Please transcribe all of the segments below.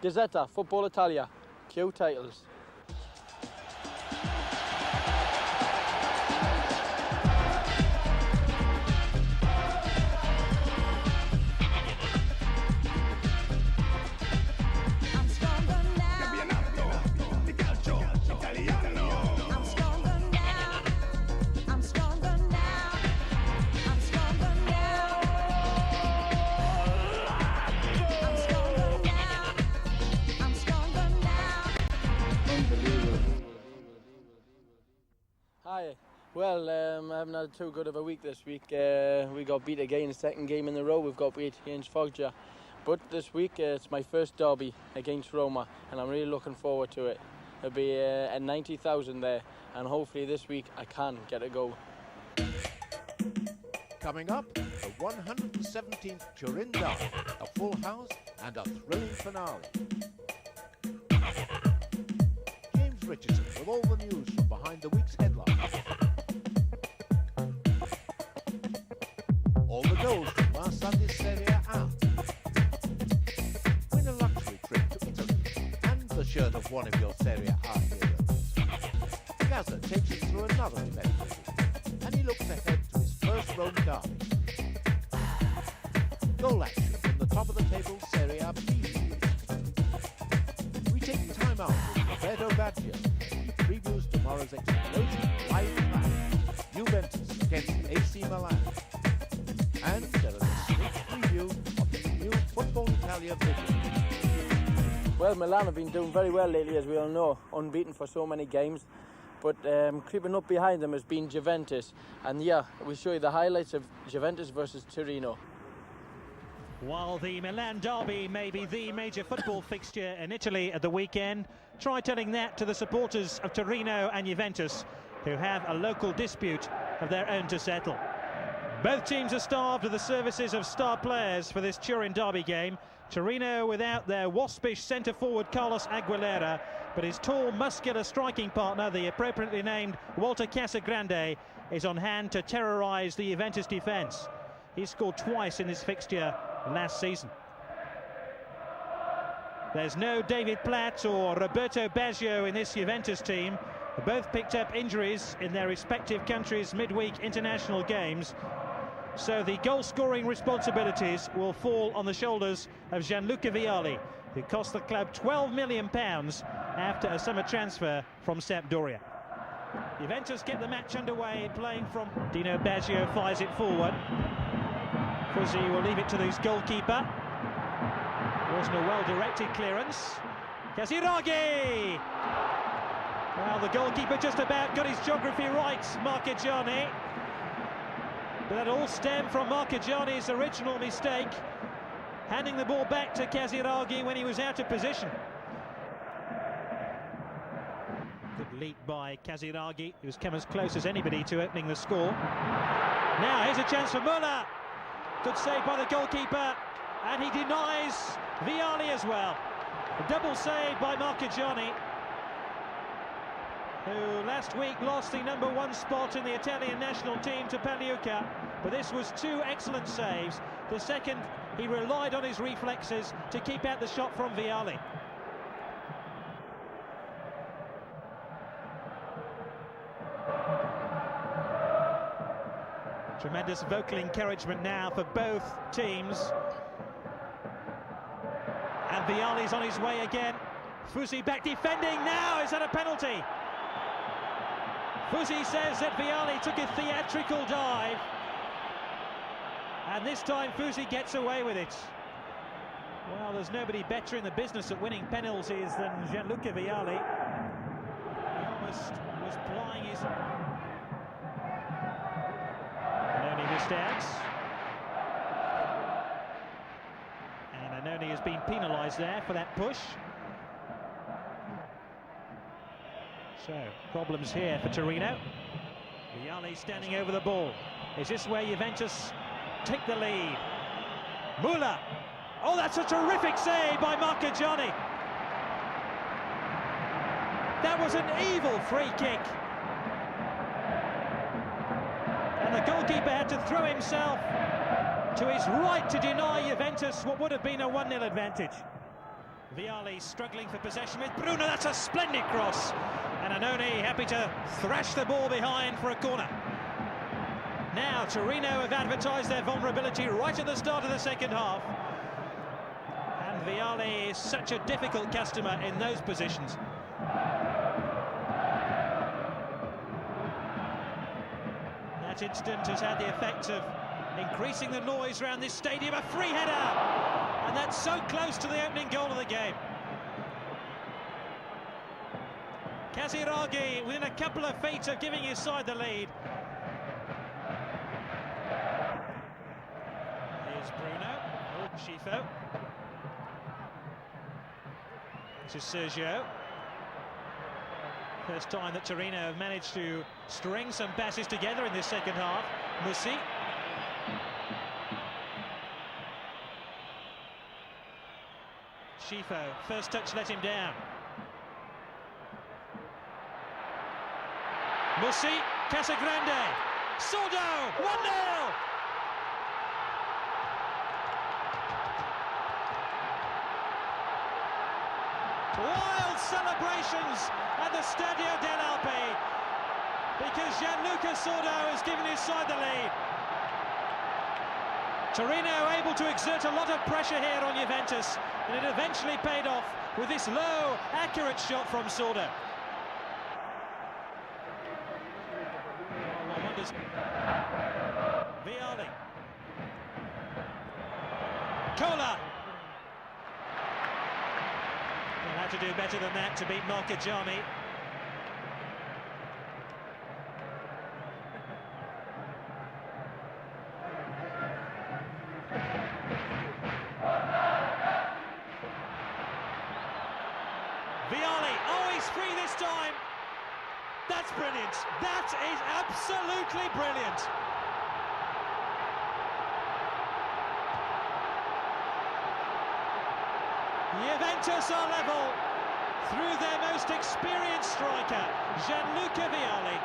Gazzetta, Football Italia, Q titles. Hi. Well, I haven't had too good of a week this week. We got beat again, second game in a row. We've got beat against Foggia. But this week it's my first derby against Roma, and I'm really looking forward to it. There'll be a 90,000 there, and hopefully this week I can get a goal. Coming up, the 117th Turin derby, a full house and a thrilling finale. Richardson with all the news from behind the week's headline. All the goals from last Sunday's Serie A. Win a luxury trip to Italy and the shirt of one of your Serie A heroes. Gazzetta takes us through another event and he looks ahead to his first Rome derby. Goal action from the top of the table Serie A B. We take time out with Roberto Baggio. He previews tomorrow's explosive live match, Juventus against AC Milan. And there is a sneak preview of the new Football Italia video. Well, Milan have been doing very well lately, as we all know, unbeaten for so many games. But creeping up behind them has been Juventus. And yeah, we'll show you the highlights of Juventus versus Torino. While the Milan derby may be the major football fixture in Italy at the weekend, try telling that to the supporters of Torino and Juventus, who have a local dispute of their own to settle. Both teams are starved of the services of star players for this Turin derby game. Torino without their waspish centre-forward Carlos Aguilera, but his tall, muscular striking partner, the appropriately named Walter Casagrande, is on hand to terrorise the Juventus defence. He scored twice in this fixture last season. There's no David Platt or Roberto Baggio in this Juventus team. They both picked up injuries in their respective countries' midweek international games. So the goal-scoring responsibilities will fall on the shoulders of Gianluca Vialli, who cost the club £12 million after a summer transfer from Sampdoria. Juventus get the match underway, playing from Dino Baggio, fires it forward. Fuzzy will leave it to his goalkeeper. Wasn't a well-directed clearance. Casiraghi! Well, the goalkeeper just about got his geography right, Marchigiani. But that all stemmed from Marchigiani's original mistake, handing the ball back to Casiraghi when he was out of position. Good lead by Casiraghi, who's come as close as anybody to opening the score. Now, here's a chance for Muller. Good save by the goalkeeper, and he denies Vialli as well. A double save by Marchigiani, who last week lost the #1 spot in the Italian national team to Pagliuca, but this was two excellent saves. The second, he relied on his reflexes to keep out the shot from Vialli. Tremendous vocal encouragement now for both teams. And Vialli's on his way again. Fuzzy back defending now. Is that a penalty? Fuzzy says that Vialli took a theatrical dive. And this time Fuzzy gets away with it. Well, there's nobody better in the business at winning penalties than Gianluca Vialli. He almost was plying his... Annoni missed out. And Annoni has been penalised there for that push. So, problems here for Torino. Vialli standing over the ball. Is this where Juventus take the lead? Muller! Oh, that's a terrific save by Marchigiani. That was an evil free kick. And the goalkeeper had to throw himself to his right to deny Juventus what would have been a 1-0 advantage. Vialli struggling for possession with Bruno. That's a splendid cross. And Annoni happy to thrash the ball behind for a corner. Now Torino have advertised their vulnerability right at the start of the second half. And Vialli is such a difficult customer in those positions. That incident has had the effect of increasing the noise around this stadium. A free header! And that's so close to the opening goal of the game. Casiraghi within a couple of feet of giving his side the lead. Here's Bruno. Oh, Schifo. To Sergio. First time that Torino have managed to string some passes together in this second half. Musi. Schifo, first touch let him down. Musi, Casagrande, Sordo, 1-0! Wild celebrations at the Stadio dell'Alpi because Gianluca Sordo has given his side the lead. Torino able to exert a lot of pressure here on Juventus, and it eventually paid off with this low, accurate shot from Sordo. Vialli. Cola. He'll have to do better than that to beat Marcajami. Vialli, oh, he's free this time. That's brilliant. That is absolutely brilliant. Juventus are level through their most experienced striker, Gianluca Vialli.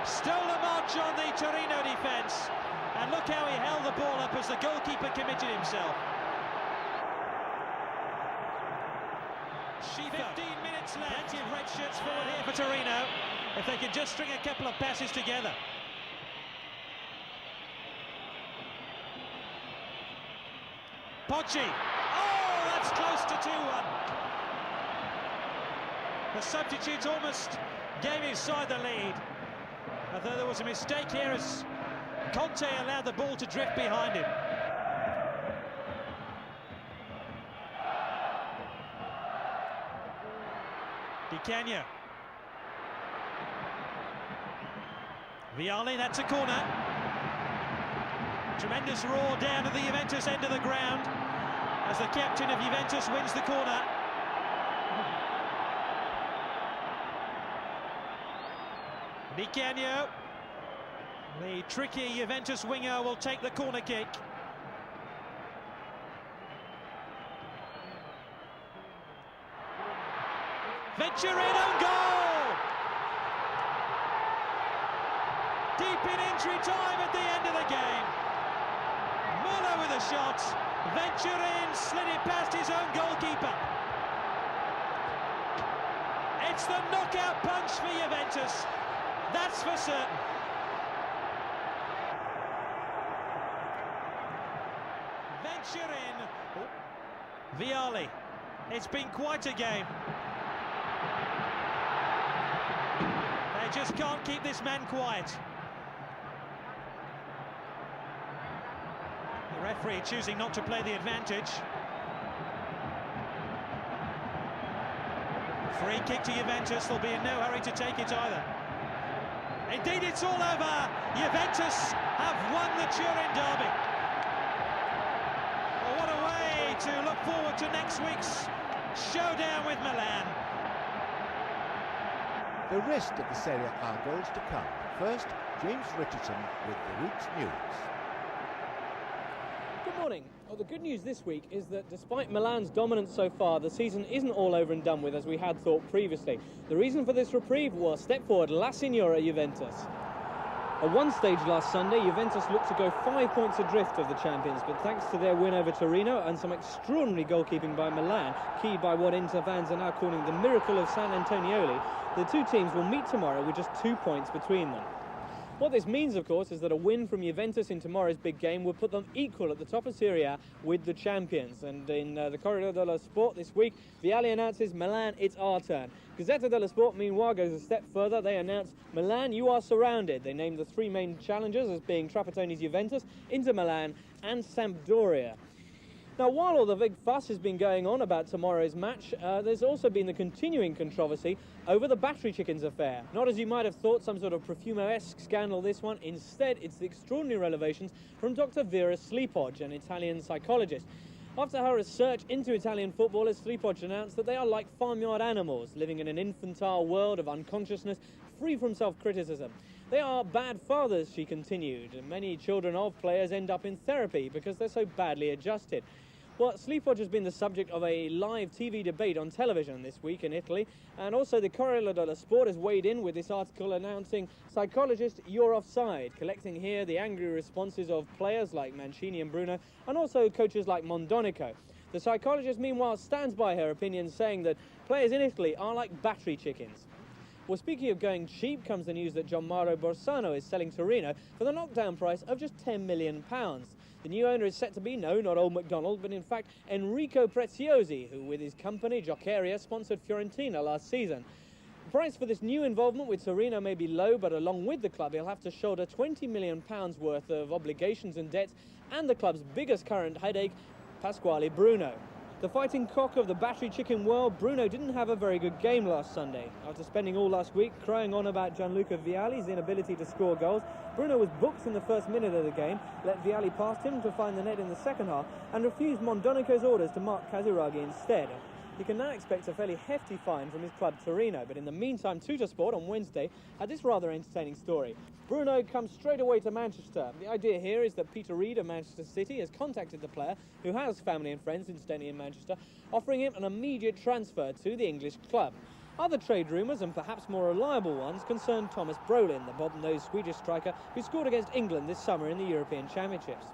Stole a march on the Torino defence, and look how he held the ball up as the goalkeeper committed himself. 15 minutes left. Plenty of red shirts forward here for Torino, if they can just string a couple of passes together. Poggi. Oh, that's close to 2-1. The substitute almost gave his side the lead, although there was a mistake here as Conte allowed the ball to drift behind him. Di Canio. Vialli, that's a corner. Tremendous roar down at the Juventus end of the ground as the captain of Juventus wins the corner. Di Canio, the tricky Juventus winger, will take the corner kick. Venturin, own goal! Deep in injury time at the end of the game. Muller with a shot. Venturin slid it past his own goalkeeper. It's the knockout punch for Juventus. That's for certain. Venturin. Vialli. It's been quite a game. They just can't keep this man quiet. The referee choosing not to play the advantage. Free kick to Juventus. They'll be in no hurry to take it either. Indeed, it's all over. Juventus have won the Turin derby. Well, what a way to look forward to next week's showdown with Milan. The rest of the Serie A goals to come. First, James Richardson with the week's news. Good morning. Well, the good news this week is that despite Milan's dominance so far, the season isn't all over and done with as we had thought previously. The reason for this reprieve was step forward La Signora Juventus. At one stage last Sunday, Juventus looked to go 5 points adrift of the champions, but thanks to their win over Torino and some extraordinary goalkeeping by Milan, keyed by what Inter fans are now calling the miracle of San Antonioli, the two teams will meet tomorrow with just 2 points between them. What this means, of course, is that a win from Juventus in tomorrow's big game would put them equal at the top of Serie A with the champions. And in the Corriere dello Sport this week, Vialli announces, Milan, it's our turn. Gazzetta dello Sport, meanwhile, goes a step further. They announce, Milan, you are surrounded. They name the three main challengers as being Trapattoni's Juventus, Inter Milan and Sampdoria. Now, while all the big fuss has been going on about tomorrow's match, there's also been the continuing controversy over the battery chickens affair. Not as you might have thought, some sort of Profumo-esque scandal, this one. Instead, it's the extraordinary revelations from Dr. Vera Slipoj, an Italian psychologist. After her research into Italian footballers, Slipoj announced that they are like farmyard animals, living in an infantile world of unconsciousness, free from self-criticism. They are bad fathers, she continued, and many children of players end up in therapy because they're so badly adjusted. Well, Slipoj has been the subject of a live TV debate on television this week in Italy, and also the Corriere dello Sport has weighed in with this article announcing, psychologist, you're offside, collecting here the angry responses of players like Mancini and Bruno, and also coaches like Mondonico. The psychologist, meanwhile, stands by her opinion, saying that players in Italy are like battery chickens. Well, speaking of going cheap, comes the news that Gianmauro Borsano is selling Torino for the knockdown price of just £10 million. The new owner is set to be, no, not Old MacDonald, but in fact Enrico Preziosi, who with his company, Giocheria, sponsored Fiorentina last season. The price for this new involvement with Torino may be low, but along with the club, he'll have to shoulder £20 million worth of obligations and debts, and the club's biggest current headache, Pasquale Bruno. The fighting cock of the battery chicken world, Bruno didn't have a very good game last Sunday. After spending all last week crying on about Gianluca Vialli's inability to score goals, Bruno was booked in the first minute of the game, let Vialli past him to find the net in the second half, and refused Mondonico's orders to mark Casiraghi instead. He can now expect a fairly hefty fine from his club Torino, but in the meantime, Tuttosport on Wednesday had this rather entertaining story. Bruno comes straight away to Manchester. The idea here is that Peter Reid of Manchester City has contacted the player, who has family and friends incidentally in Manchester, offering him an immediate transfer to the English club. Other trade rumours, and perhaps more reliable ones, concern Thomas Brolin, the bob-nosed Swedish striker who scored against England this summer in the European Championships.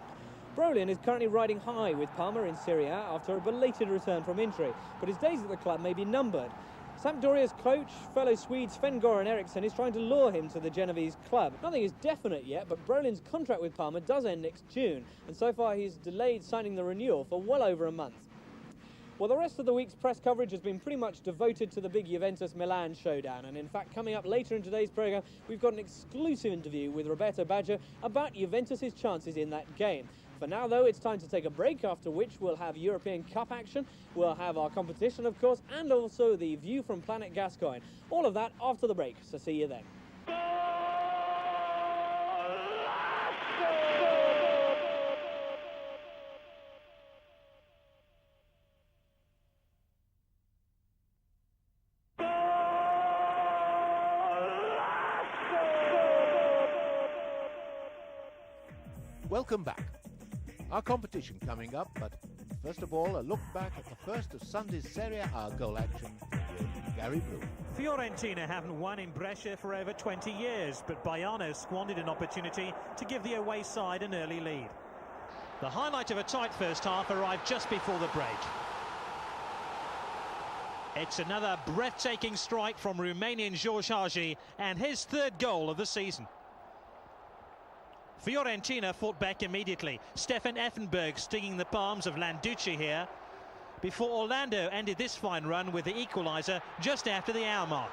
Brolin is currently riding high with Parma in Serie A after a belated return from injury, but his days at the club may be numbered. Sampdoria's coach, fellow Swede Sven-Goran Eriksson, is trying to lure him to the Genovese club. Nothing is definite yet, but Brolin's contract with Parma does end next June, and so far he's delayed signing the renewal for well over a month. Well, the rest of the week's press coverage has been pretty much devoted to the big Juventus-Milan showdown, and in fact, coming up later in today's programme, we've got an exclusive interview with Roberto Baggio about Juventus' chances in that game. For now, though, it's time to take a break, after which we'll have European Cup action, we'll have our competition, of course, and also the view from Planet Gascoigne. All of that after the break, so see you then. Welcome back. Our competition coming up, but first of all, a look back at the first of Sunday's Serie A goal action with Gary Blue. Fiorentina haven't won in Brescia for over 20 years, but Baiano squandered an opportunity to give the away side an early lead. The highlight of a tight first half arrived just before the break. It's another breathtaking strike from Romanian George Hagi and his third goal of the season. Fiorentina fought back immediately. Stefan Effenberg stinging the palms of Landucci here, before Orlando ended this fine run with the equaliser just after the hour mark.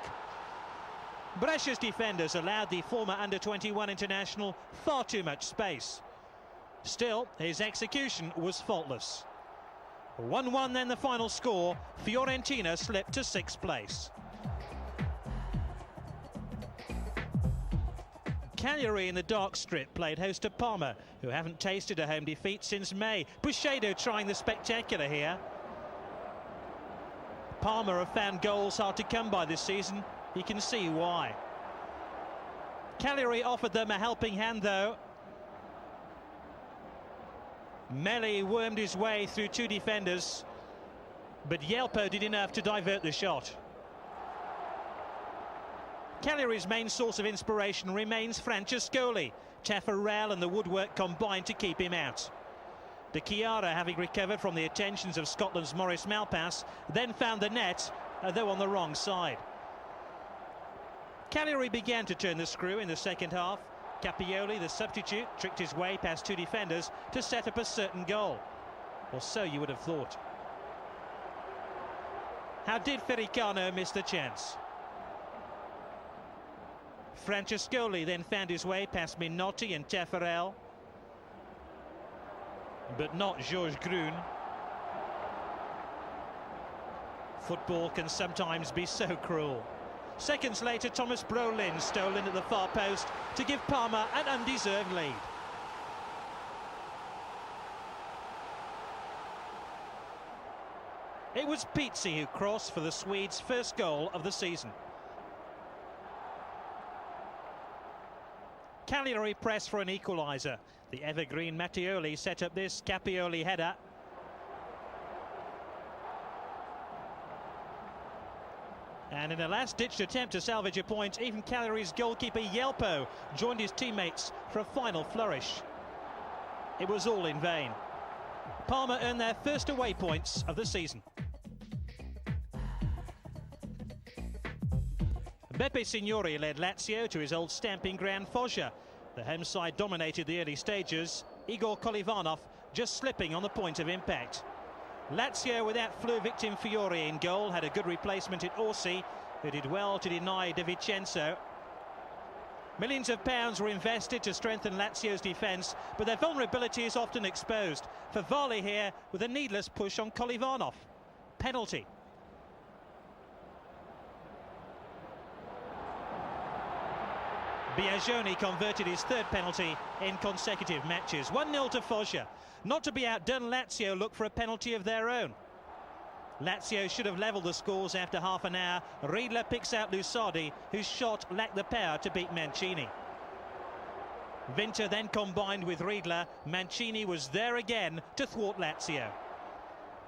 Brescia's defenders allowed the former under-21 international far too much space. Still, his execution was faultless. 1-1 then the final score. Fiorentina slipped to 6th place. Cagliari in the dark strip played host to Parma, who haven't tasted a home defeat since May. Buscedo trying the spectacular here. Parma have found goals hard to come by this season. You can see why. Cagliari offered them a helping hand, though. Melli wormed his way through two defenders, but Yelpo did enough to divert the shot. Cagliari's main source of inspiration remains Francescoli. Taffarel and the woodwork combined to keep him out. De Chiara, having recovered from the attentions of Scotland's Maurice Malpass, then found the net, though on the wrong side. Cagliari began to turn the screw in the second half. Capioli, the substitute, tricked his way past two defenders to set up a certain goal. Or so you would have thought. How did Ferricano miss the chance? Francescoli then found his way past Minotti and Taffarel, but not Georges Grun. Football can sometimes be so cruel. Seconds later, Thomas Brolin stole in at the far post to give Parma an undeserved lead. It was Pizzi who crossed for the Swedes' first goal of the season. Cagliari pressed for an equaliser. The evergreen Mattioli set up this Capioli header. And in a last-ditch attempt to salvage a point, even Cagliari's goalkeeper Yelpo joined his teammates for a final flourish. It was all in vain. Parma earned their first away points of the season. Beppe Signori led Lazio to his old stamping ground Foggia. The home side dominated the early stages, Igor Kolivanov just slipping on the point of impact. Lazio, without flu victim Fiore in goal, had a good replacement in Orsi, who did well to deny De Vincenzo. Millions of pounds were invested to strengthen Lazio's defence, but their vulnerability is often exposed. Favali here with a needless push on Kolivanov. Penalty. Biagioni converted his third penalty in consecutive matches. 1-0 to Foggia. Not to be outdone, Lazio look for a penalty of their own. Lazio should have levelled the scores after half an hour. Riedler picks out Lusardi, whose shot lacked the power to beat Mancini. Winter then combined with Riedler. Mancini was there again to thwart Lazio.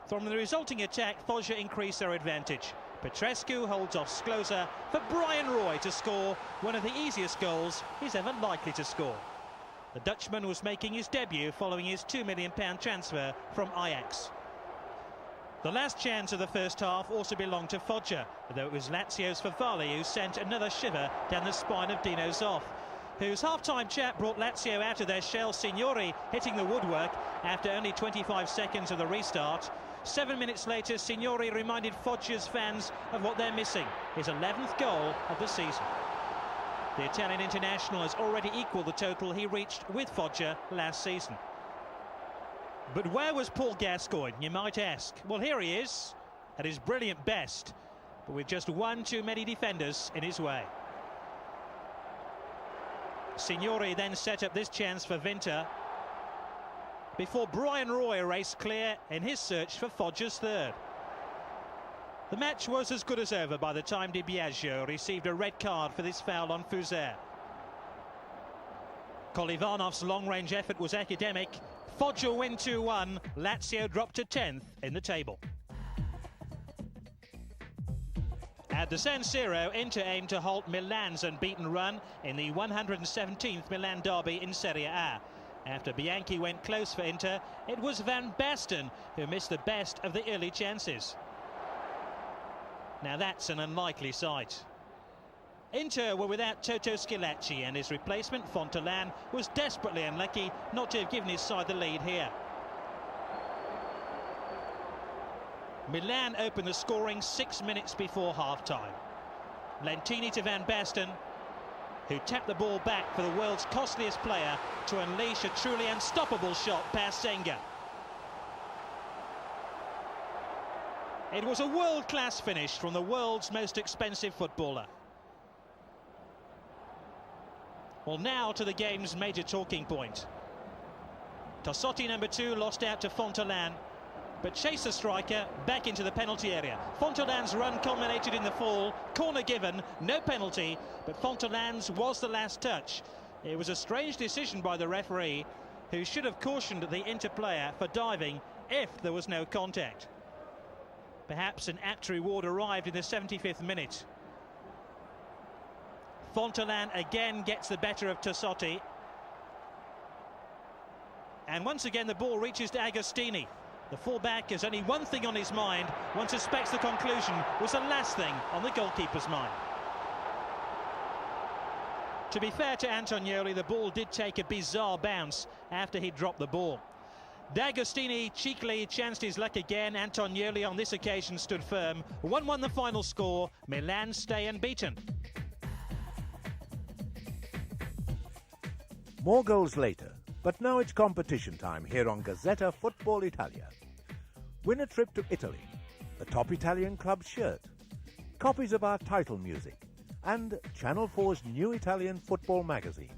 From the resulting attack, Foggia increased their advantage. Petrescu holds off Skloza for Brian Roy to score one of the easiest goals he's ever likely to score. The Dutchman was making his debut following his £2 million transfer from Ajax. The last chance of the first half also belonged to Foggia, though it was Lazio's Favali who sent another shiver down the spine of Dino Zoff, whose half-time chat brought Lazio out of their shell. Signori hitting the woodwork after only 25 seconds of the restart. 7 minutes later, Signori reminded Foggia's fans of what they're missing, his 11th goal of the season. The Italian international has already equalled the total he reached with Foggia last season. But where was Paul Gascoigne, you might ask? Well, here he is, at his brilliant best, but with just one too many defenders in his way. Signori then set up this chance for Winter, before Brian Roy raced clear in his search for Foggia's third. The match was as good as over by the time Di Biagio received a red card for this foul on Fuser. Kolivanov's long-range effort was academic. Foggia win 2-1. Lazio dropped to 10th in the table. At the San Siro, Inter aimed to halt Milan's unbeaten run in the 117th Milan derby in Serie A. After Bianchi went close for Inter, it was Van Basten who missed the best of the early chances. Now that's an unlikely sight. Inter were without Toto Schillaci, and his replacement, Fontalan, was desperately unlucky not to have given his side the lead here. Milan opened the scoring 6 minutes before half-time. Lentini to Van Basten, who tapped the ball back for the world's costliest player to unleash a truly unstoppable shot past Senga. It was a world-class finish from the world's most expensive footballer. Well, now to the game's major talking point. Tossotti, number 2, lost out to Fontalan, but chased the striker back into the penalty area. Fontalan's run culminated in the fall, corner given, no penalty, but Fontalan's was the last touch. It was a strange decision by the referee, who should have cautioned the Inter player for diving if there was no contact. Perhaps an apt reward arrived in the 75th minute. Fontaine again gets the better of Tassotti. And once again the ball reaches to Agostini. The fullback has only one thing on his mind. One suspects the conclusion was the last thing on the goalkeeper's mind. To be fair to Antonioli, the ball did take a bizarre bounce after he dropped the ball. D'Agostini cheekily chanced his luck again. Antonioli on this occasion stood firm. 1-1 the final score. Milan stay unbeaten. More goals later, but now it's competition time here on Gazzetta Football Italia. Win a trip to Italy, a top Italian club shirt, copies of our title music, and Channel 4's new Italian football magazine.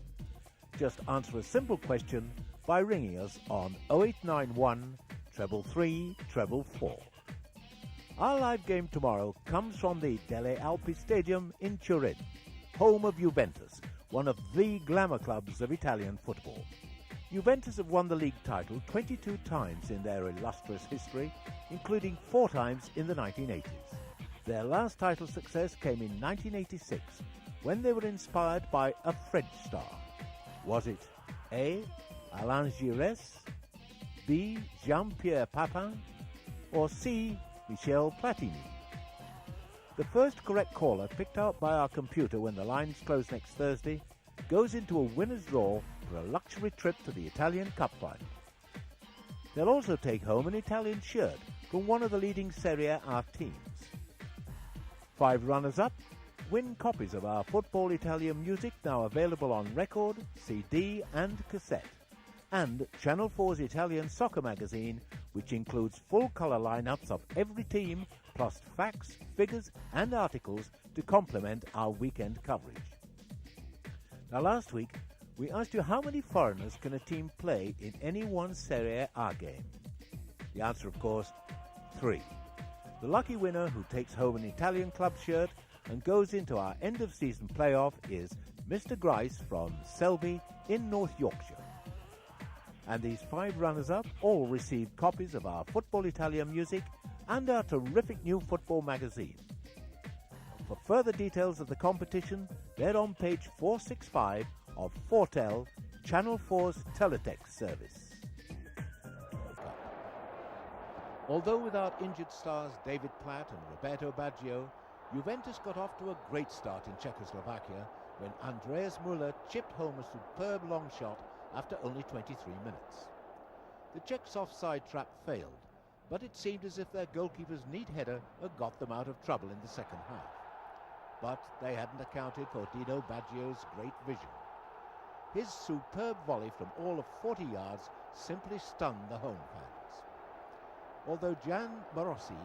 Just answer a simple question by ringing us on 0891 333 444. Our live game tomorrow comes from the Delle Alpi Stadium in Turin, home of Juventus, one of the glamour clubs of Italian football. Juventus have won the league title 22 times in their illustrious history, including 4 times in the 1980s. Their last title success came in 1986, when they were inspired by a French star. Was it A. Alain Giresse, B. Jean-Pierre Papin, or C. Michel Platini? The first correct caller picked out by our computer when the lines close next Thursday goes into a winner's draw for a luxury trip to the Italian Cup final. They'll also take home an Italian shirt from one of the leading Serie A teams. 5 runners-up win copies of our Football Italia music, now available on record, CD and cassette, and Channel 4's Italian soccer magazine, which includes full-colour lineups of every team, plus facts, figures and articles to complement our weekend coverage. Now, last week, we asked you how many foreigners can a team play in any one Serie A game. The answer, of course, 3. The lucky winner who takes home an Italian club shirt and goes into our end-of-season playoff is Mr. Grice from Selby in North Yorkshire. And these 5 runners-up all received copies of our Football Italia music and our terrific new football magazine. For further details of the competition, they're on page 465 of Fortel, Channel 4's teletext service. Although without injured stars David Platt and Roberto Baggio, Juventus got off to a great start in Czechoslovakia when Andreas Müller chipped home a superb long shot after only 23 minutes. The Czechs' offside trap failed, but it seemed as if their goalkeeper's neat header had got them out of trouble in the second half. But they hadn't accounted for Dino Baggio's great vision. His superb volley from all of 40 yards simply stunned the home fans. Although Jan Morossi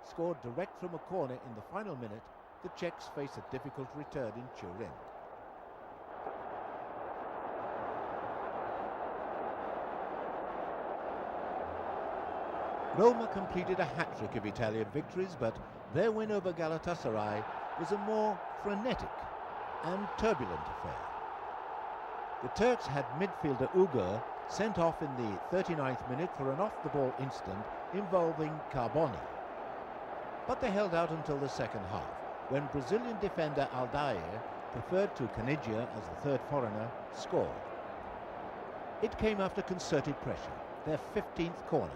scored direct from a corner in the final minute, the Czechs face a difficult return in Turin. Roma completed a hat-trick of Italian victories, but their win over Galatasaray was a more frenetic and turbulent affair. The Turks had midfielder Ugur sent off in the 39th minute for an off-the-ball incident involving Carboni. But they held out until the second half, when Brazilian defender Aldair, preferred to Canigia as the third foreigner, scored. It came after concerted pressure, their 15th corner,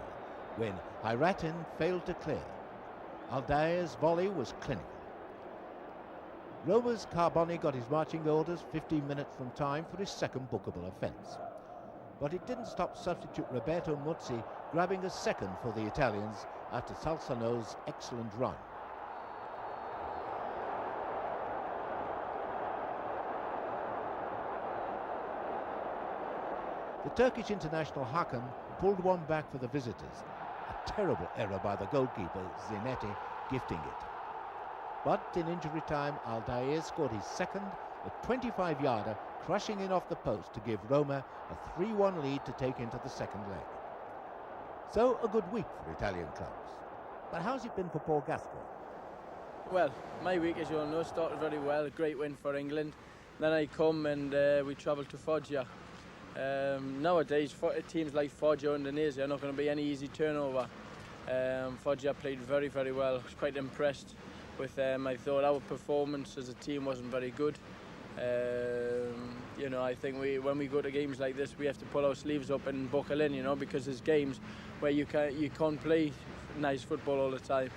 when Hayratin failed to clear. Aldair's volley was clinical. Roma's Carboni got his marching orders 15 minutes from time for his second bookable offence. But it didn't stop substitute Roberto Muzzi grabbing a second for the Italians after Salzano's excellent run. The Turkish international Hakan pulled one back for the visitors. A terrible error by the goalkeeper, Zinetti, gifting it. But in injury time, Aldair scored his second, a 25-yarder, crushing in off the post to give Roma a 3-1 lead to take into the second leg. So, a good week for Italian clubs. But how's it been for Paul Gascoigne? Well, my week, as you all know, started very well. A great win for England. Then I come and we travel to Foggia. Nowadays, teams like Foggia and Indonesia are not going to be any easy turnover. Foggia played very, very well. I was quite impressed with them. I thought our performance as a team wasn't very good. You know, I think when we go to games like this, we have to pull our sleeves up and buckle in, you know, because there's games where you can't play nice football all the time.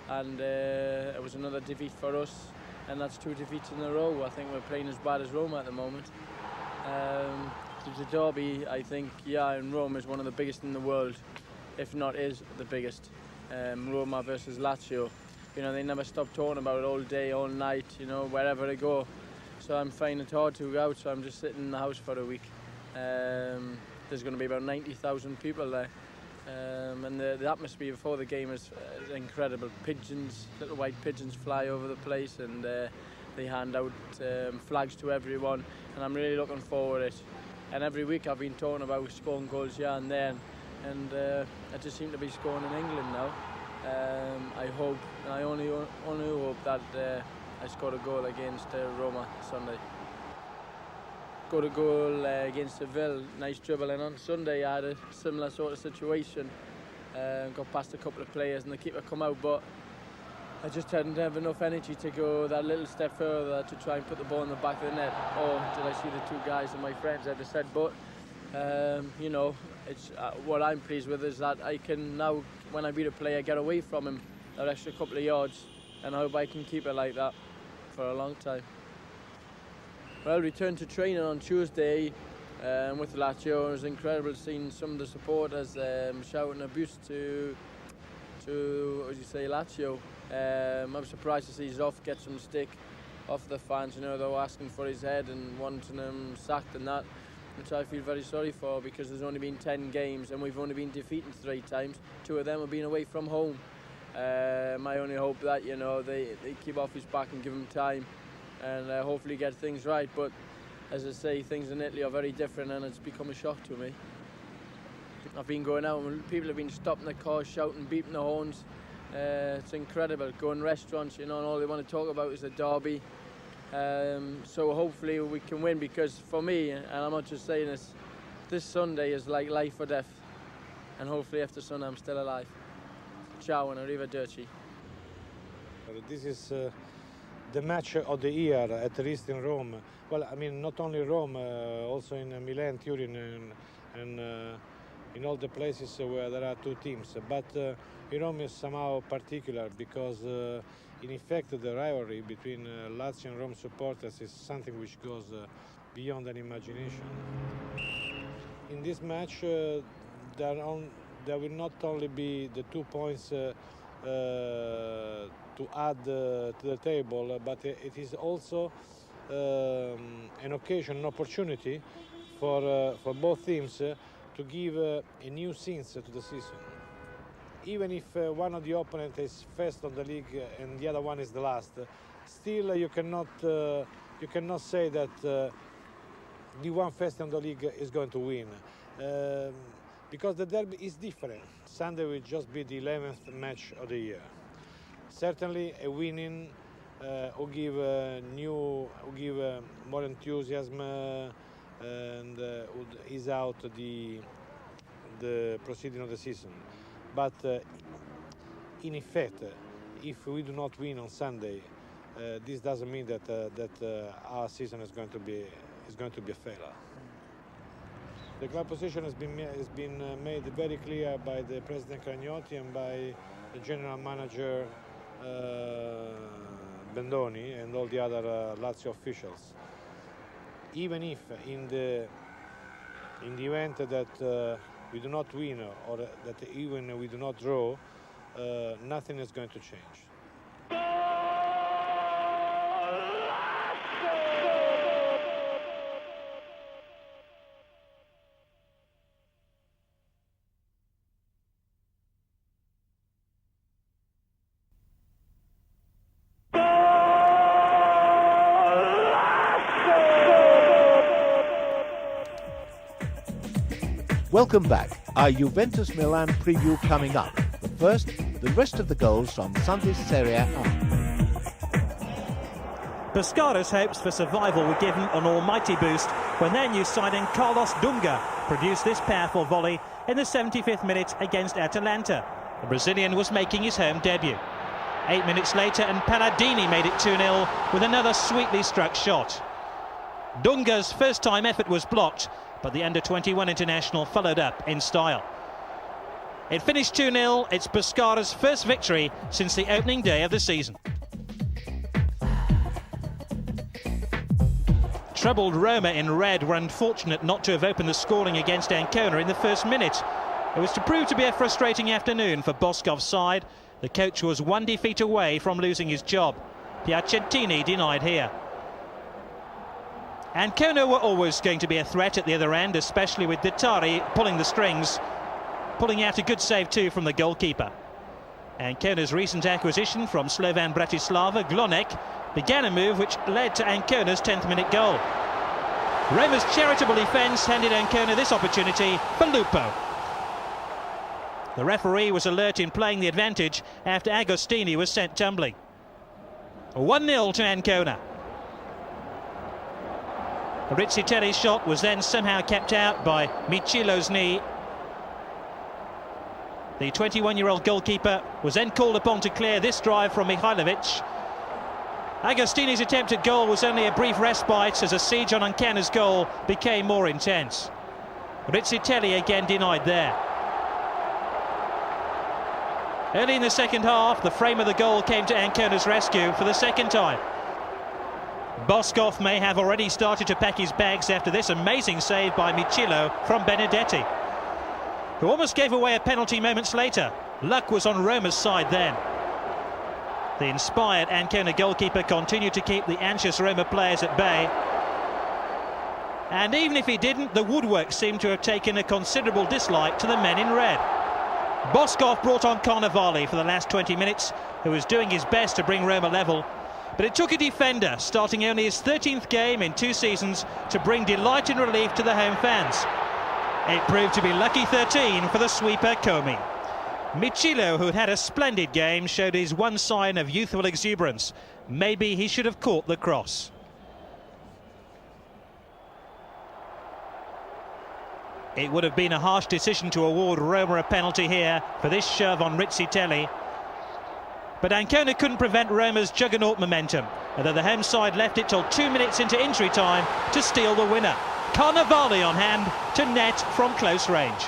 And it was another defeat for us, and that's 2 defeats in a row. I think we're playing as bad as Roma at the moment. The derby, I think, in Rome is one of the biggest in the world, if not is the biggest. Roma versus Lazio. You know, they never stop talking about it all day, all night, you know, wherever they go. So I'm finding it hard to go out, so I'm just sitting in the house for a week. There's going to be about 90,000 people there. And the atmosphere before the game is incredible. Pigeons, little white pigeons fly over the place, and they hand out flags to everyone, and I'm really looking forward to it. And every week I've been talking about scoring goals here and there, and I just seem to be scoring in England now. I hope, and I only hope that I scored a goal against Roma Sunday. Got a goal against Seville, nice dribble, and on Sunday I had a similar sort of situation. Got past a couple of players and the keeper come out, but I just didn't have enough energy to go that little step further to try and put the ball in the back of the net. Or did I see the 2 guys and my friends, I just said, but you know, it's what I'm pleased with is that I can now, when I beat a player, get away from him that extra couple of yards, and I hope I can keep it like that for a long time. Well, we returned to training on Tuesday with Lazio. It was incredible seeing some of the supporters shouting abuse to what do you say, Lazio. I was surprised to see Zoff get some stick off the fans. You know, they were asking for his head and wanting him sacked and that, which I feel very sorry for, because there's only been 10 games and we've only been defeated 3 times. 2 of them have been away from home. I only hope that, you know, they keep off his back and give him time, and hopefully get things right. But as I say, things in Italy are very different, and it's become a shock to me. I've been going out and people have been stopping the cars, shouting, beeping the horns. It's incredible. Going to restaurants, you know, and all they want to talk about is the derby. So hopefully we can win, because for me, and I'm not just saying this Sunday is like life or death, and hopefully after Sunday I'm still alive. Ciao and arrivederci. This is the match of the year, at least in Rome. Well, I mean, not only Rome, also in Milan, Turin, and in all the places where there are 2 teams. But Rome is somehow particular, because in effect the rivalry between Lazio and Rome supporters is something which goes beyond an imagination. In this match, there will not only be the 2 points to add to the table, but it is also an occasion, an opportunity for both teams to give a new sense to the season. Even if one of the opponents is first on the league and the other one is the last, still you cannot say that the one first on the league is going to win. Because the derby is different. Sunday will just be the 11th match of the year. Certainly a winning will give more enthusiasm and would ease out the proceeding of the season. But in effect, if we do not win on Sunday, this doesn't mean that our season is going to be a failure. The club position has been made very clear by the President Cragnotti and by the General Manager Bendoni and all the other Lazio officials. Even if in the event that we do not win, or that even we do not draw, nothing is going to change. Welcome back. Our Juventus Milan preview coming up. But first, the rest of the goals from Sunday's Serie A. Pescara's hopes for survival were given an almighty boost when their new signing Carlos Dunga produced this powerful volley in the 75th minute against Atalanta. The Brazilian was making his home debut. 8 minutes later and Palladini made it 2-0 with another sweetly struck shot. Dunga's first-time effort was blocked, but the under-21 international followed up in style. It finished 2-0. It's Pescara's first victory since the opening day of the season. Troubled Roma in red were unfortunate not to have opened the scoring against Ancona in the first minute. It was to prove to be a frustrating afternoon for Boscov's side. The coach was one defeat away from losing his job. Piacentini denied here. Ancona were always going to be a threat at the other end, especially with Dettari pulling the strings, pulling out a good save too from the goalkeeper. Ancona's recent acquisition from Slovan Bratislava, Glonek, began a move which led to Ancona's 10th minute goal. Roma's charitable defence handed Ancona this opportunity for Lupo. The referee was alert in playing the advantage after Agostini was sent tumbling. 1-0 to Ancona. Rizzitelli's shot was then somehow kept out by Michilo's knee. The 21-year-old goalkeeper was then called upon to clear this drive from Mihailovic. Agostini's attempt at goal was only a brief respite as a siege on Ancona's goal became more intense. Rizzitelli again denied there. Early in the second half, the frame of the goal came to Ancona's rescue for the second time. Boscov may have already started to pack his bags after this amazing save by Michilo from Benedetti, who almost gave away a penalty moments later. Luck was on Roma's side then. The inspired Ancona goalkeeper continued to keep the anxious Roma players at bay. And even if he didn't, the woodwork seemed to have taken a considerable dislike to the men in red. Boscov brought on Carnevali for the last 20 minutes, who was doing his best to bring Roma level. But it took a defender, starting only his 13th game in 2 seasons, to bring delight and relief to the home fans. It proved to be lucky 13 for the sweeper Comi. Michilo, who had a splendid game, showed his one sign of youthful exuberance. Maybe he should have caught the cross. It would have been a harsh decision to award Roma a penalty here for this shove on Rizzitelli. But Ancona couldn't prevent Roma's juggernaut momentum, although the home side left it till 2 minutes into injury time to steal the winner. Carnevali on hand to net from close range.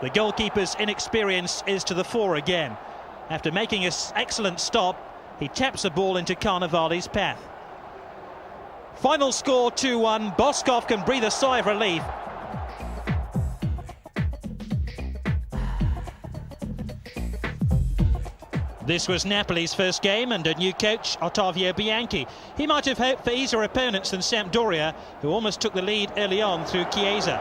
The goalkeeper's inexperience is to the fore again. After making an excellent stop, he taps the ball into Carnevali's path. Final score 2-1. Boscov can breathe a sigh of relief. This was Napoli's first game under new coach Ottavio Bianchi. He might have hoped for easier opponents than Sampdoria, who almost took the lead early on through Chiesa.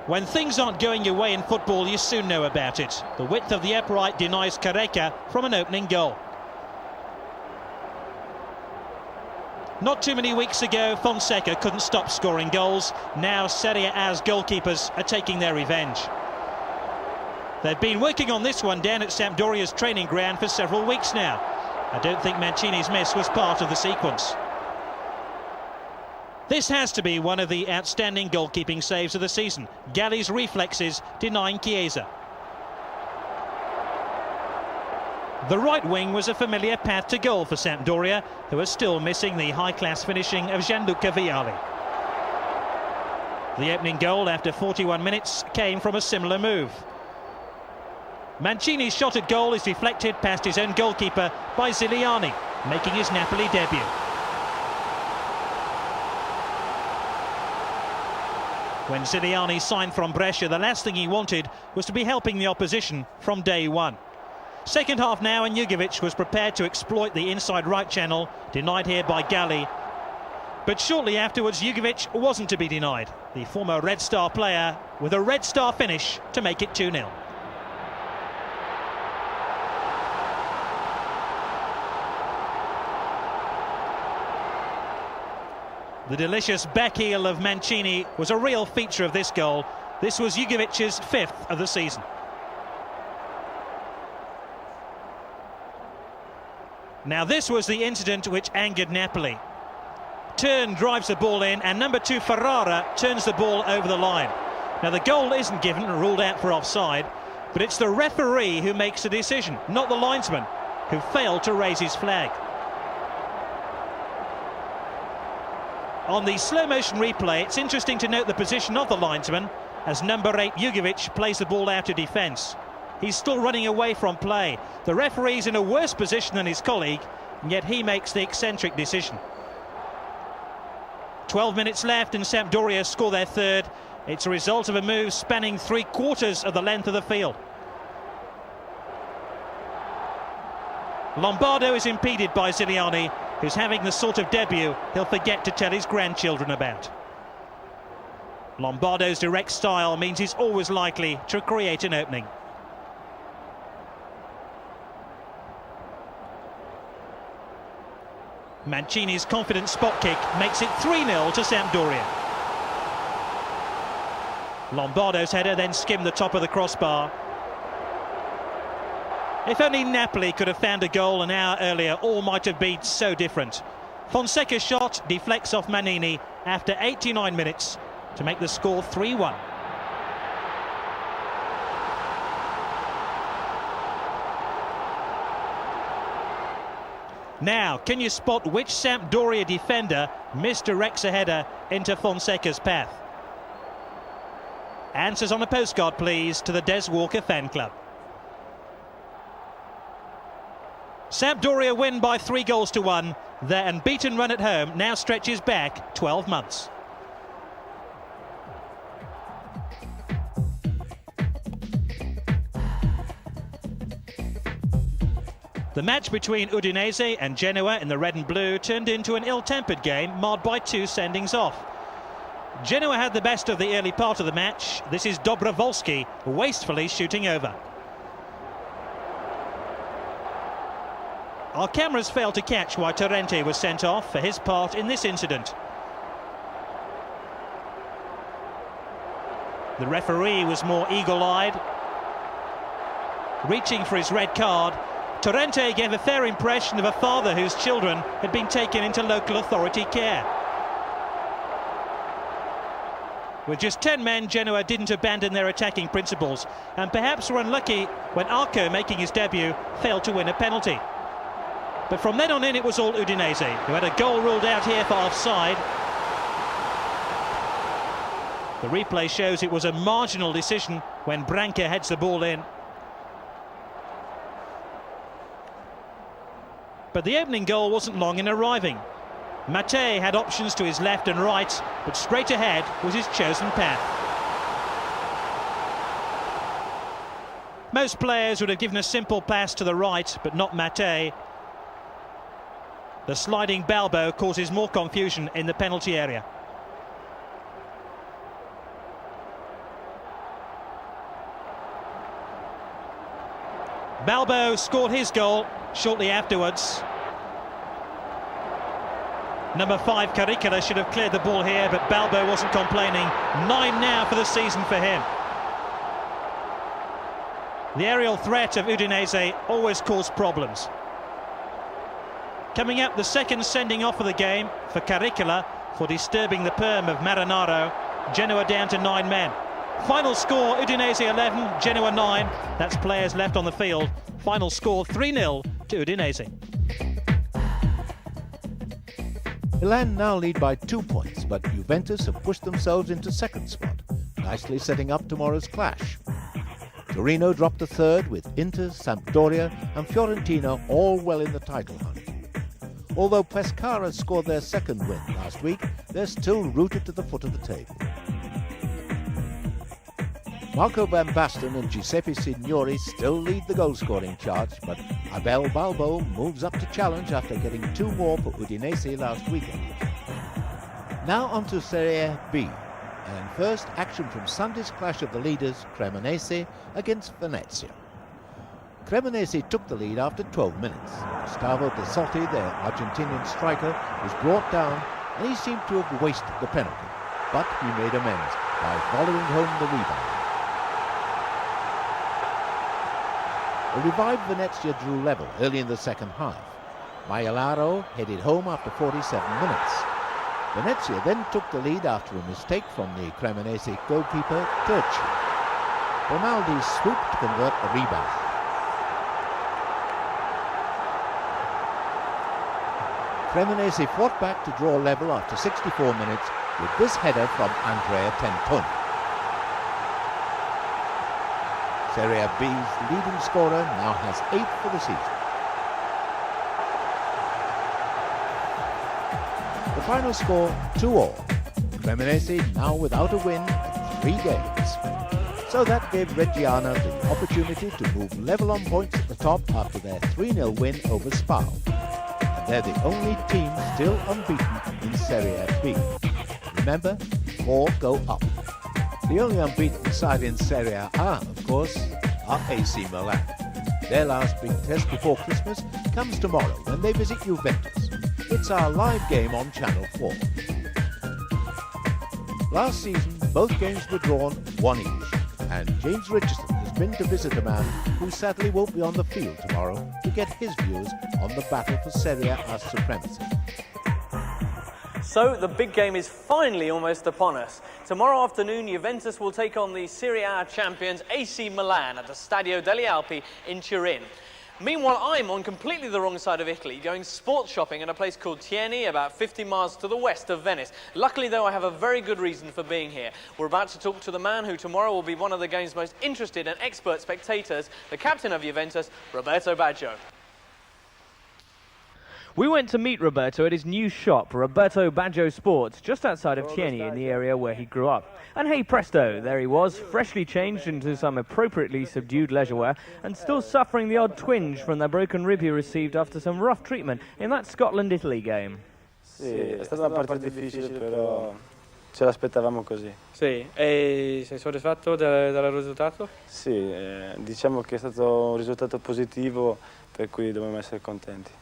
When things aren't going your way in football, you soon know about it. The width of the upright denies Careca from an opening goal. Not too many weeks ago, Fonseca couldn't stop scoring goals. Now Serie A's goalkeepers are taking their revenge. They've been working on this one down at Sampdoria's training ground for several weeks now. I don't think Mancini's miss was part of the sequence. This has to be one of the outstanding goalkeeping saves of the season. Galli's reflexes denying Chiesa. The right wing was a familiar path to goal for Sampdoria, who are still missing the high-class finishing of Gianluca Vialli. The opening goal after 41 minutes came from a similar move. Mancini's shot at goal is deflected past his own goalkeeper by Ziliani, making his Napoli debut. When Ziliani signed from Brescia, the last thing he wanted was to be helping the opposition from day one. Second half now, and Jugovic was prepared to exploit the inside right channel, denied here by Galli. But shortly afterwards, Jugovic wasn't to be denied. The former Red Star player with a Red Star finish to make it 2-0. The delicious back heel of Mancini was a real feature of this goal. This was Jugovic's 5th of the season. Now this was the incident which angered Napoli. Turn drives the ball in, and number 2 Ferrara turns the ball over the line. Now the goal isn't given, ruled out for offside, But it's the referee who makes the decision, not the linesman, who failed to raise his flag. On the slow-motion replay, it's interesting to note the position of the linesman as number 8 Jugovic plays the ball out to defence. He's still running away from play. The referee's in a worse position than his colleague, and yet he makes the eccentric decision. 12 minutes left and Sampdoria score their third. It's a result of a move spanning 3/4 of the length of the field. Lombardo is impeded by Ziliani, who's having the sort of debut he'll forget to tell his grandchildren about. Lombardo's direct style means he's always likely to create an opening. Mancini's confident spot kick makes it 3-0 to Sampdoria. Lombardo's header then skimmed the top of the crossbar. If only Napoli could have found a goal an hour earlier, all might have been so different. Fonseca's shot deflects off Manini after 89 minutes to make the score 3-1. Now, can you spot which Sampdoria defender misdirects a header into Fonseca's path? Answers on a postcard, please, to the Des Walker fan club. Sampdoria win by 3-1. Their unbeaten run at home now stretches back 12 months. The match between Udinese and Genoa in the red and blue turned into an ill-tempered game marred by 2 sendings off. Genoa had the best of the early part of the match. This is Dobrovolsky wastefully shooting over. Our cameras failed to catch why Torrente was sent off for his part in this incident. The referee was more eagle-eyed, reaching for his red card. Torrente gave a fair impression of a father whose children had been taken into local authority care. With just 10 men, Genoa didn't abandon their attacking principles, and perhaps were unlucky when Arco, making his debut, failed to win a penalty. But from then on in, it was all Udinese, who had a goal ruled out here for offside. The replay shows it was a marginal decision when Branca heads the ball in. But the opening goal wasn't long in arriving. Mate had options to his left and right, but straight ahead was his chosen path. Most players would have given a simple pass to the right, but not Mate. The sliding Balbo causes more confusion in the penalty area. Balbo scored his goal shortly afterwards. Number 5 Caricola should have cleared the ball here, but Balbo wasn't complaining. 9 now for the season for him. The aerial threat of Udinese always caused problems. Coming up, the second sending off of the game for Caricola for disturbing the perm of Marinaro. Genoa down to 9 men. Final score, Udinese 11, Genoa 9. That's players left on the field. Final score 3-0 to Udinese. Milan now lead by 2 points, but Juventus have pushed themselves into second spot, nicely setting up tomorrow's clash. Torino dropped to third with Inter, Sampdoria and Fiorentina all well in the title hunt. Although Pescara scored their second win last week, they're still rooted to the foot of the table. Marco Van Basten and Giuseppe Signori still lead the goal-scoring charts, but Abel Balbo moves up to challenge after getting 2 more for Udinese last weekend. Now on to Serie B, and first action from Sunday's clash of the leaders, Cremonese against Venezia. Cremonese took the lead after 12 minutes. Gustavo De Sotti, their Argentinian striker, was brought down and he seemed to have wasted the penalty, but he made amends by volleying home the rebound. A revived Venezia drew level early in the second half. Maialaro headed home after 47 minutes. Venezia then took the lead after a mistake from the Cremonese goalkeeper, Turci. Ronaldo swooped to convert the rebound. Cremonese fought back to draw level after 64 minutes with this header from Andrea Tentoni. Serie B's leading scorer now has 8 for the season. The final score 2-2. Cremonese now without a win in 3 games. So that gave Reggiana the opportunity to move level on points at the top after their 3-0 win over Spal. And they're the only team still unbeaten in Serie B. Remember, 4 go up. The only unbeaten side in Serie A, of course, are AC Milan. Their last big test before Christmas comes tomorrow when they visit Juventus. It's our live game on Channel 4. Last season, both games were drawn 1 each, and James Richardson has been to visit a man who sadly won't be on the field tomorrow to get his views on the battle for Serie A supremacy. So the big game is finally almost upon us. Tomorrow afternoon, Juventus will take on the Serie A champions AC Milan at the Stadio delle Alpi in Turin. Meanwhile, I'm on completely the wrong side of Italy, going sports shopping at a place called Tieni, about 50 miles to the west of Venice. Luckily, though, I have a very good reason for being here. We're about to talk to the man who tomorrow will be one of the game's most interested and expert spectators, the captain of Juventus, Roberto Baggio. We went to meet Roberto at his new shop, Roberto Baggio Sports, just outside of Tieni in the area where he grew up. And hey presto, there he was, freshly changed into some appropriately subdued leisure wear and still suffering the odd twinge from the broken rib he received after some rough treatment in that Scotland-Italy game. Sì, è stata una partita difficile, però ce l'aspettavamo così. Sì, e sei soddisfatto del risultato? Sì, diciamo che è stato un risultato positivo, per cui dobbiamo essere contenti.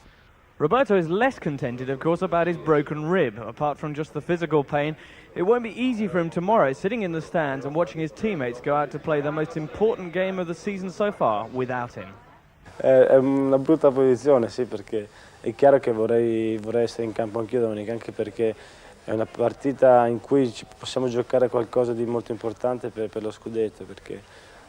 Roberto is less contented, of course, about his broken rib. Apart from just the physical pain, it won't be easy for him tomorrow, sitting in the stands and watching his teammates go out to play the most important game of the season so far without him. È una brutta posizione, sì, perché è chiaro che vorrei essere in campo anch'io domenica, anche perché è una partita in cui possiamo giocare qualcosa di molto importante per lo scudetto, perché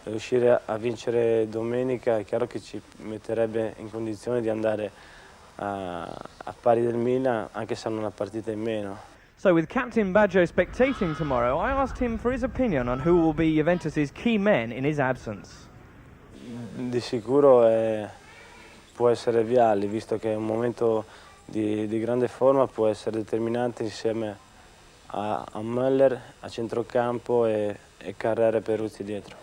riuscire a vincere domenica è chiaro che ci metterebbe in condizione di andare a pari del Milan, anche se hanno una partita in meno. So with Captain Baggio spectating tomorrow, I asked him for his opinion on who will be Juventus' key men in his absence. Di sicuro può essere Vialli, visto che è un momento di grande forma, può essere determinante insieme a Möller a centrocampo e Carrera e Peruzzi dietro.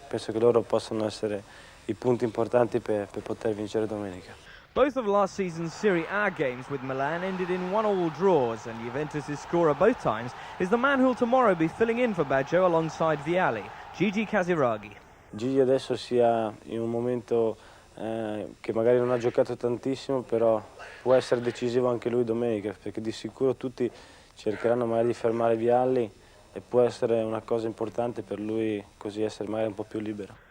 Penso che loro possano essere i punti importanti per poter vincere domenica. Both of last season's Serie A games with Milan ended in 1-1 draws, and Juventus' scorer both times is the man who'll tomorrow be filling in for Baggio alongside Vialli, Gigi Casiraghi. Gigi adesso sia in un momento che magari non ha giocato tantissimo, però può essere decisivo anche lui domenica, perché di sicuro tutti cercheranno magari di fermare Vialli e può essere una cosa importante per lui, così essere magari un po' più libero.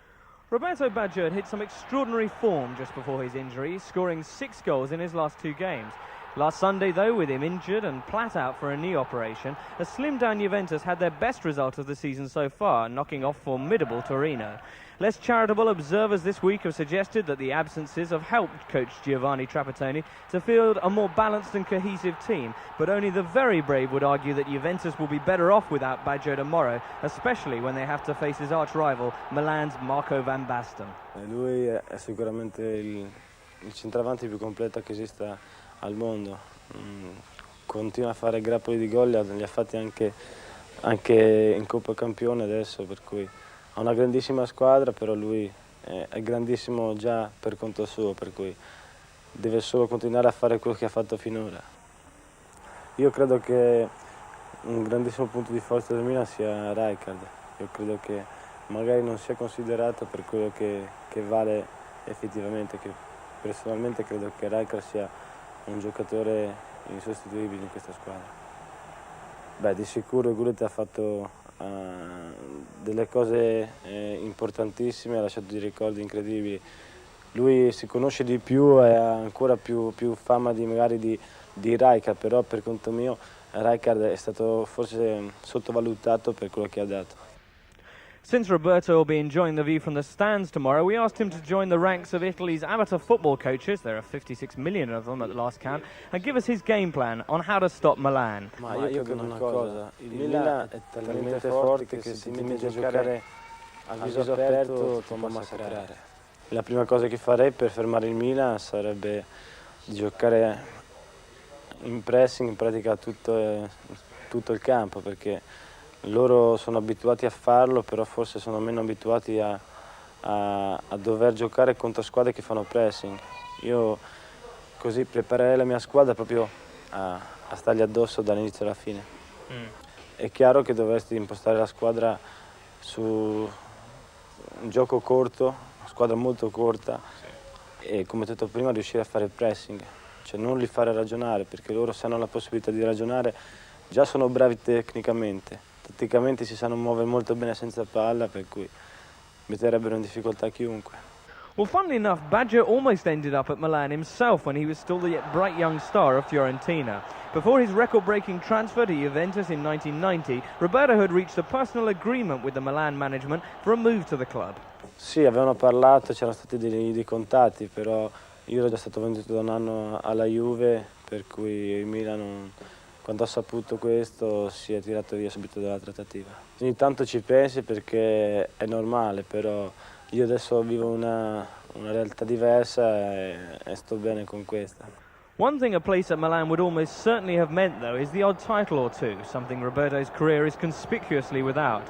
Roberto Baggio had hit some extraordinary form just before his injury, scoring 6 goals in his last 2 games. Last Sunday, though, with him injured and flat out for a knee operation, a slimmed-down Juventus had their best result of the season so far, knocking off formidable Torino. Less charitable observers this week have suggested that the absences have helped coach Giovanni Trapattoni to field a more balanced and cohesive team, but only the very brave would argue that Juventus will be better off without Baggio tomorrow, especially when they have to face his arch-rival, Milan's Marco van Basten. Lui è sicuramente il centravanti più completo che esista al mondo. Continua a fare grappoli di gol, li ha fatti anche in Coppa Campione adesso, per cui ha una grandissima squadra, però lui è grandissimo già per conto suo, per cui deve solo continuare a fare quello che ha fatto finora. Io credo che un grandissimo punto di forza del Milan sia Rijkaard. Io credo che magari non sia considerato per quello che vale effettivamente, che personalmente credo che Rijkaard sia un giocatore insostituibile in questa squadra. Beh, di sicuro Gullit ha fatto delle cose importantissime, ha lasciato dei ricordi incredibili. Lui si conosce di più e ha ancora più fama magari di Rijkaard, però per conto mio Rijkaard è stato forse sottovalutato per quello che ha dato. Since Roberto will be enjoying the view from the stands tomorrow, we asked him to join the ranks of Italy's amateur football coaches, there are 56 million of them at the last count, and give us his game plan on how to stop Milan. Ma io credo una cosa, il Milan è talmente forte che se ti metti a giocare a viso aperto ti può massacrare. La prima cosa che farei per fermare il Milan sarebbe di giocare in pressing in pratica tutto il campo, perché loro sono abituati a farlo, però forse sono meno abituati a dover giocare contro squadre che fanno pressing. Io così preparerei la mia squadra proprio a stargli addosso dall'inizio alla fine. È chiaro che dovresti impostare la squadra su un gioco corto, una squadra molto corta, e come ho detto prima riuscire a fare il pressing, cioè non li fare ragionare, perché loro se hanno la possibilità di ragionare già sono bravi tecnicamente. Tatticamente si sanno muovere molto bene senza palla, per cui metterebbero in difficoltà chiunque. Well, funnily enough, Baggio almost ended up at Milan himself when he was still the bright young star of Fiorentina. Before his record-breaking transfer to Juventus in 1990, Roberto had reached a personal agreement with the Milan management for a move to the club. Sì, avevano parlato, c'erano stati dei contatti, però io ero già stato venduto da un anno alla Juve, per cui il Milan, quando ha saputo questo, si è tirato via subito dalla trattativa. Ogni tanto ci pensi perché è normale, però io adesso vivo una realtà diversa e sto bene con questa. One thing a place at Milan would almost certainly have meant, though, is the odd title or two, something Roberto's career is conspicuously without.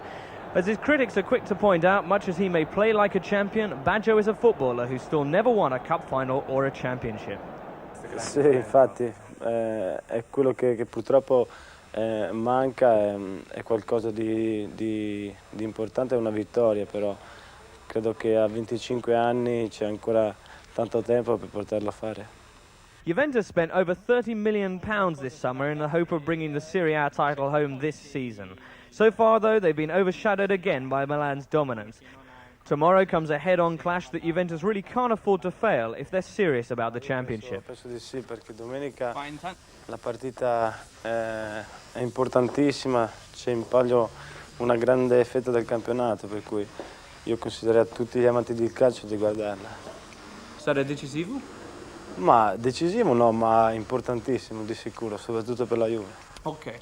As his critics are quick to point out, much as he may play like a champion, Baggio is a footballer who still never won a cup final or a championship. Sì, infatti, è quello che purtroppo manca, è qualcosa di importante, è una vittoria, però credo che a 25 anni c'è ancora tanto tempo per poterla fare. Juventus spent over £30 million this summer in the hope of bringing the Serie A title home this season. So far, though, they've been overshadowed again by Milan's dominance. Tomorrow comes a head-on clash that Juventus really can't afford to fail if they're serious about the championship. Penso di sì, perché domenica la partita è importantissima, c'è in palio una grande fetta del campionato, per cui io consiglierei a tutti gli amanti del calcio di guardarla. Sarà decisivo? Ma decisivo no, ma importantissimo di sicuro, soprattutto per la Juve. Ok.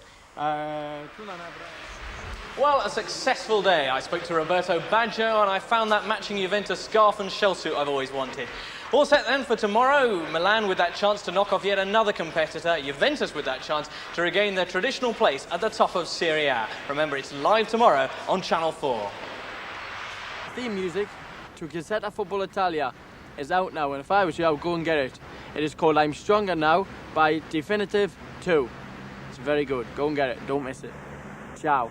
Well, a successful day. I spoke to Roberto Baggio and I found that matching Juventus scarf and shell suit I've always wanted. All set then for tomorrow. Milan with that chance to knock off yet another competitor. Juventus with that chance to regain their traditional place at the top of Serie A. Remember, it's live tomorrow on Channel 4. Theme music to Gazzetta Football Italia is out now, and if I was you, I would go and get it. It is called I'm Stronger Now by Definitive 2. It's very good. Go and get it. Don't miss it. Ciao.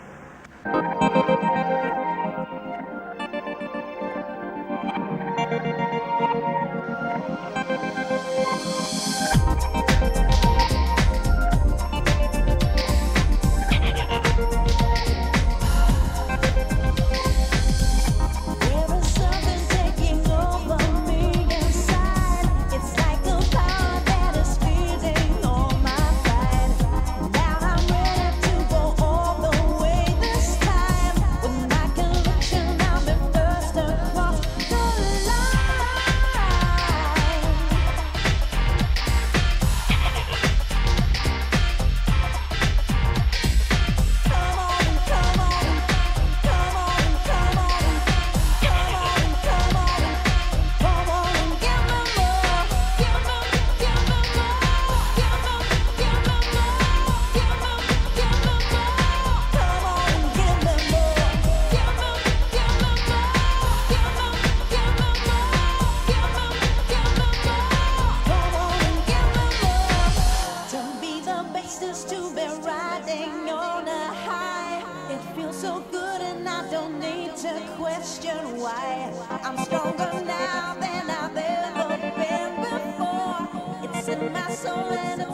I'm stronger now than I've ever been before. It's in my soul and